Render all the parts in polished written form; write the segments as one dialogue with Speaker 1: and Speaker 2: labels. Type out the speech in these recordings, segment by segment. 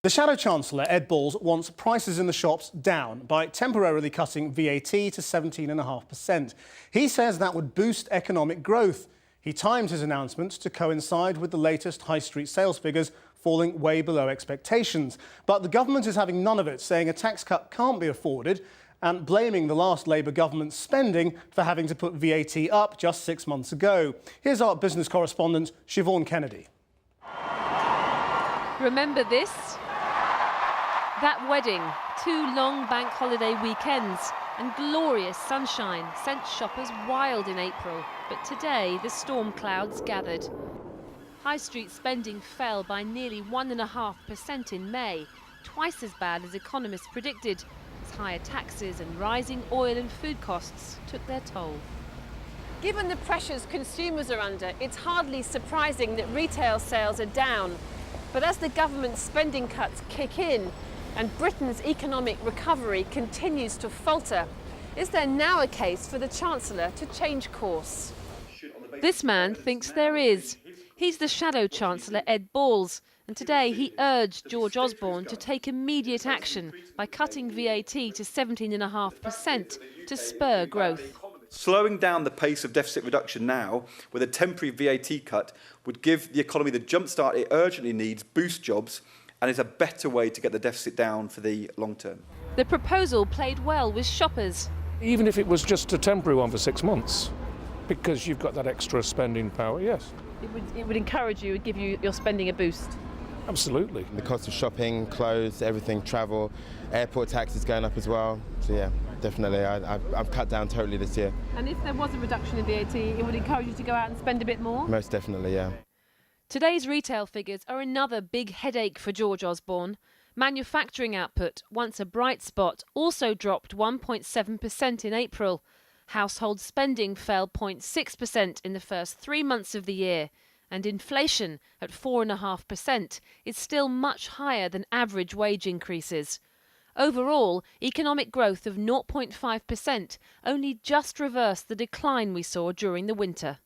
Speaker 1: The Shadow Chancellor, Ed Balls, wants prices in the shops down by temporarily cutting VAT to 17.5%. He says that would boost economic growth. He timed his announcement to coincide with the latest high street sales figures falling way below expectations. But the government is having none of it, saying a tax cut can't be afforded and blaming the last Labour government's spending for having to put VAT up just 6 months ago. Here's our business correspondent, Siobhan Kennedy.
Speaker 2: Remember this? That wedding, 2 long bank holiday weekends and glorious sunshine sent shoppers wild in April. But today, the storm clouds gathered. High street spending fell by nearly 1.5% in May, twice as bad as economists predicted, as higher taxes and rising oil and food costs took their toll.
Speaker 3: Given the pressures consumers are under, it's hardly surprising that retail sales are down. But as the government's spending cuts kick in, and Britain's economic recovery continues to falter, is there now a case for the Chancellor to change course?
Speaker 2: This man thinks there is. He's the Shadow Chancellor, Ed Balls, and today he urged George Osborne to take immediate action by cutting VAT to 17.5% to spur growth.
Speaker 4: Slowing down the pace of deficit reduction now with a temporary VAT cut would give the economy the jumpstart it urgently needs, boost jobs, and is a better way to get the deficit down for the long term.
Speaker 2: The proposal played well with shoppers.
Speaker 5: Even if it was just a temporary one for 6 months, because you've got that extra spending power, yes.
Speaker 2: It would encourage you, it would give you your spending a boost.
Speaker 5: Absolutely.
Speaker 6: The cost of shopping, clothes, everything, travel, airport taxes going up as well. So yeah, definitely, I've cut down totally this year.
Speaker 2: And if there was a reduction in VAT, it would encourage you to go out and spend a bit more?
Speaker 6: Most definitely, yeah.
Speaker 2: Today's retail figures are another big headache for George Osborne. Manufacturing output, once a bright spot, also dropped 1.7% in April. Household spending fell 0.6% in the first 3 months of the year. And inflation, at 4.5%, is still much higher than average wage increases. Overall, economic growth of 0.5% only just reversed the decline we saw during the winter.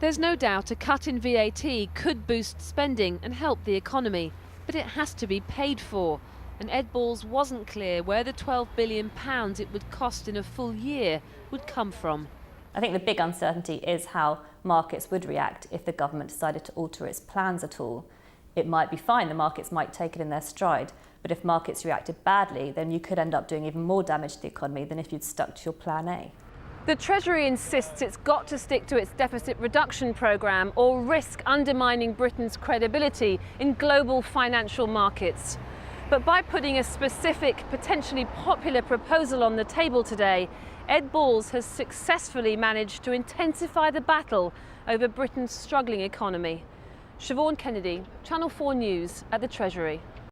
Speaker 2: There's no doubt a cut in VAT could boost spending and help the economy, but it has to be paid for. And Ed Balls wasn't clear where the £12 billion it would cost in a full year would come from.
Speaker 7: I think the big uncertainty is how markets would react if the government decided to alter its plans at all. It might be fine, the markets might take it in their stride, but if markets reacted badly, then you could end up doing even more damage to the economy than if you'd stuck to your plan A.
Speaker 3: The Treasury insists it's got to stick to its deficit reduction programme or risk undermining Britain's credibility in global financial markets. But by putting a specific, potentially popular proposal on the table today, Ed Balls has successfully managed to intensify the battle over Britain's struggling economy. Siobhan Kennedy, Channel 4 News at the Treasury.